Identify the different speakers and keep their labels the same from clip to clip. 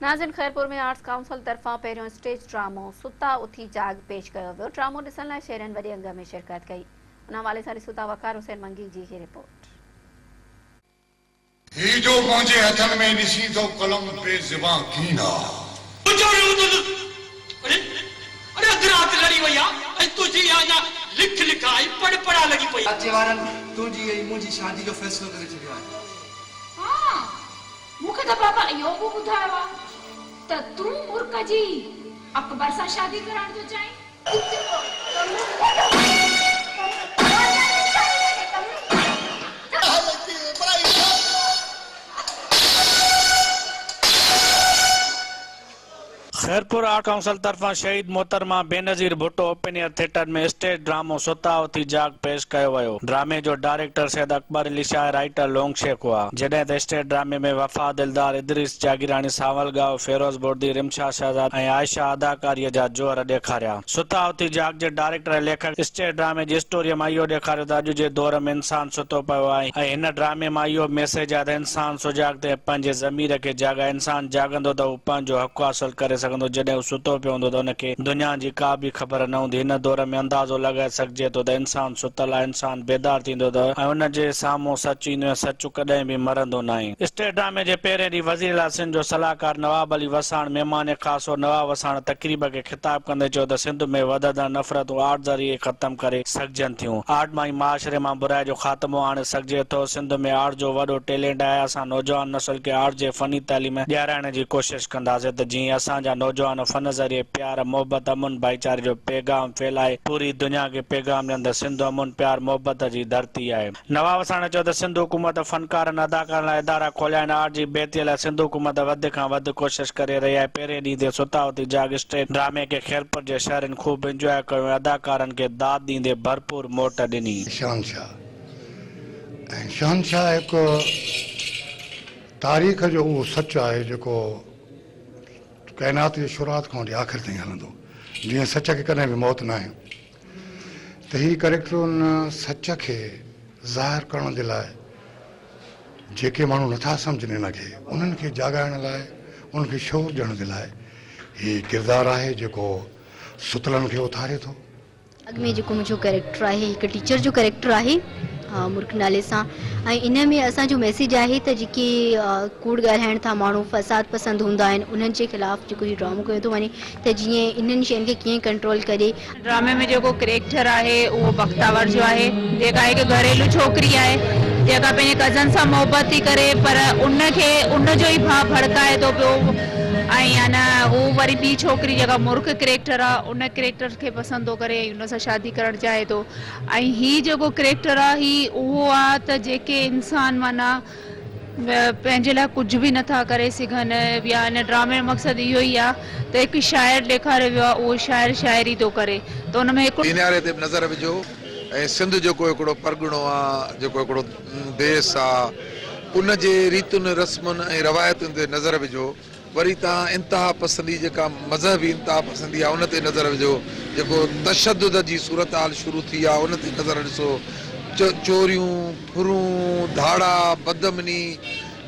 Speaker 1: नाज़िन खैरपुर में arts council तरफ़ां पहिरियों स्टेज ड्रामो सुता उथी जाग पेश कयो वियो। ड्रामो ॾिसण लाइ शहरियुनि वॾे अंग में शिरकत कई। उन हवाले सां ॾिसूं था वकार हुसैन मंगी जी ही रिपोर्ट।
Speaker 2: ही जो मुंहिंजे हथनि में ॾिसी थो कलम पे ज़िबां कीना
Speaker 3: अरे अधरात लड़ी वई आहे ऐं तुंहिंजी अञा लिख लिखाई पढ़ पढ़ा लॻी पई।
Speaker 4: अचे वारनि तुंहिंजी ऐं मुंहिंजी शादी जो फ़ैसिलो करे छॾियो आहे।
Speaker 5: हाँ, मूंखे त पापा इहो बि ॿुधायो आहे त तूं मुर्क जी अकबर सां शादी करण थो चाहीं।
Speaker 6: खैरपुर आर्ट काउंसिल तरफा शहीद मोहतरमा Benazir Bhutto open air theatre में स्टेज ड्रामो सुता उथी जाग पेश कयो वियो। ड्रामे जो डायरेक्टर सैयद अकबर अली शाह, राइटर लोंग शेख हुआ। जॾहिं त स्टेज ड्रामे में वफा दिलदार, इदरीस जागीरानी, सावलगांव, फेरोज बोर्दी, रिमशा शहजाद ऐं आयशा अदाकारीअ जा जोर ॾेखारिया। सुता उथी जाग जे डायरेक्टर ऐं लेखक स्टेज ड्रामे जी स्टोरीअ मां इहो ॾेखारियो त अॼु जे दौर में इंसान सुतो पियो आहे ऐं हिन ड्रामे मां इहो मैसेज आहे त इंसान सुजाग ते पंहिंजे ज़मीर खे जाॻाए। इंसान जाॻंदो त हू पंहिंजो हक़ हासिल करे सघंदो। जॾहिं हू सुतो पियो हूंदो त उनखे दुनिया जी का बि ख़बर न हूंदी। हिन दौर में अंदाज़ो लॻाए सघिजे थो त इंसान सुतल आहे, इंसान बेदार थींदो त ऐं उनजे साम्हूं सच ईंदो आहे। सच कॾहिं बि मरंदो न आहे। स्टेज ड्रामे जे पहिरें ॾींहुं वज़ीर आला सिंध जो सलाहकार नवाब अली वसाण महिमान ख़ास हो। नवाब वसाण तक़रीब खे ख़िताब कंदे चयो त सिंध में वधंदड़ नफ़रतूं आर्ट ज़रिए ख़त्म करे सघजनि थियूं। आर्ट मां ई माशरे मां बुराई जो ख़ात्मो आणे सघिजे थो। सिंध में आर्ट जो वॾो टैलेंट आहे। असां नौजवान नस्ल खे आर्ट जे फ़नी तालीम ॾियाराइण जी कोशिशि कंदासीं त जीअं असांजा नौजवान फन ज़रिए प्यार, मोहबत, अमुन, भाईचारे जो पैगाम फैलाए पूरी दुनिया खे पैगाम ॾियनि त सिंध अमुन, प्यार, मोहबत जी धरती आहे। नवाब वसाण चयो त सिंध हुकूमत फनकारनि, अदाकारनि लाइ इदारा खोलिया आहिनि। आर्ट जी बहितरीअ लाइ सिंध हुकूमत वधि खां वधि कोशिशि करे रही आहे। पहिरें ॾींहं ते सुता उथी जाग स्टेज ड्रामे खे खैरपुर जे शहरनि ख़ूब इंजॉय कयो। अदाकारनि खे दाद ॾींदे भरपूर मोट ॾिनी।
Speaker 2: शहनशाह हिकु तारीख़ जो उहो सच आहे जेको काइनात जी शुरूआत खां वठी आख़िर ताईं हलंदो। जीअं सच खे कॾहिं बि मौत न आहे, त हीअ कैरेक्टर उन सच खे ज़ाहिर करण जे लाइ जेके माण्हू नथा सम्झनि हिनखे, उन्हनि खे जाॻाइण लाइ, उनखे शोर ॾियण जे लाइ हीअ किरदारु आहे जेको सुतलनि खे उथारे थो।
Speaker 7: अॻ में जेको मुंहिंजो कैरेक्टर आहे हिकु टीचर जो कैरेक्टर आहे मुर्ख नाले सां। ऐं इन में असांजो मैसेज आहे त जेके कूड़ ॻाल्हाइण था माण्हू, फसाद पसंदि हूंदा आहिनि, उन्हनि जे ख़िलाफ़ु जेको हीउ ड्रामो कयो थो वञे त जीअं इन्हनि शयुनि खे कीअं कंट्रोल करे।
Speaker 8: ड्रामे में जेको कैरेक्टर आहे उहो बख्तावर जो आहे, जेका हिकु घरेलू छोकिरी आहे जेका पंहिंजे कज़न सां मोहबत थी करे पर उनखे उनजो ई भाउ भड़काए थो पियो। ऐं अन हू वरी ॿी छोकिरी जेका मुर्ख कैरेक्टर आहे उन कैरेक्टर खे पसंदि थो करे, उन सां शादी करणु चाहे थो। ऐं हीअ जेको कैरेक्टर आहे हीअ उहो आहे त जेके इंसान माना पंहिंजे लाइ कुझु बि नथा करे सघनि। या हिन ड्रामे जो मक़सदु इहो ई आहे त हिकु शाइर ॾेखारियो वियो आहे, उहो शाइर शाइरी थो करे त उन में हिकिड़ो
Speaker 9: किनारे ते नज़र विझो। ऐं सिंध जेको हिकिड़ो परगिणो आहे, जेको हिकिड़ो देश आहे, उन जे रीतुनि रस्मुनि ऐं रवायतुनि ते नज़र विझो। वरी तव्हां इंतिहा पसंदी जेका मज़हबी इंतिहा पसंदी आहे उन ते नज़र विझो। जेको तशद्दुद जी सूरत हाल शुरू थी आहे उन ते नज़र ॾिसो। चोरियूं, फुरूं, धाड़ा, बदमनी,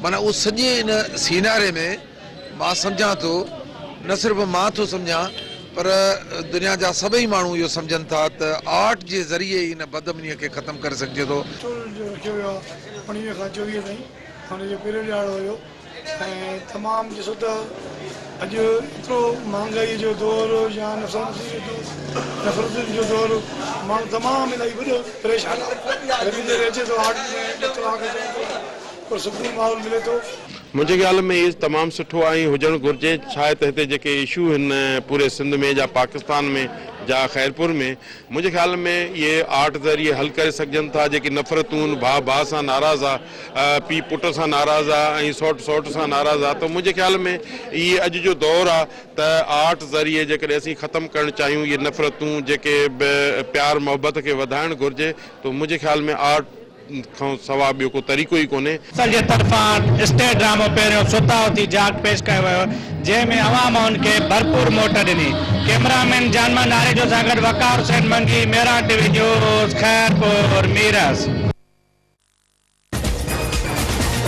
Speaker 9: माना उहो सॼे इन सीनारे में मां सम्झां थो, न सिर्फ़ु मां थो सम्झां पर दुनिया जा सभई माण्हू इहो सम्झनि था त आर्ट जे ज़रिए इन बदमनीअ खे ख़तमु करे सघिजे थो।
Speaker 10: 19 खां 24 ताईं हुनजो पीरियड ॾियारो हुयो ऐं तमामु ॾिसो त अॼु एतिरो महांगाई जो दौरु या नफ़रत जो दौरु, माण्हू तमामु इलाही वॾो परेशान आहे। अचे थो आर्ट में पुरसकून माहौल मिले थो।
Speaker 11: मुंहिंजे ख़्याल में इहो तमामु सुठो ऐं हुजणु घुरिजे। छा आहे त हिते जेके इशू आहिनि पूरे सिंध में या पाकिस्तान में या खैरपुर में, मुंहिंजे ख़्याल में इहे आर्ट ज़रिए हल करे सघजनि था। जेकी नफ़रतूं, भाउ भाउ सां नाराज़ आहे, पीउ पुट सां नाराज़ आहे ऐं सौट सौट सां नाराज़ आहे, त मुंहिंजे ख़्याल में इहे अॼु जो दौरु आहे त आर्ट ज़रिए जेकॾहिं असीं ख़तमु करणु चाहियूं इहे नफ़रतूं, जेके प्यार मोहबत खे वधाइणु घुरिजे, त मुंहिंजे ख़्याल में आर्ट खां सवाइ ॿियो को तरीक़ो ई कोन्हे।
Speaker 6: जे तरफ़ां स्टेज ड्रामो पहिरियों सुता उथी जाग पेश कयो वियो, जंहिंमें अवाम उनखे भरपूर मोट ॾिनी। कैमरामैन जानमान नारे जो सां गॾु वकार हुसैन मंगी, मेरा टीवी न्यूज़, खैरपुर, मीरस।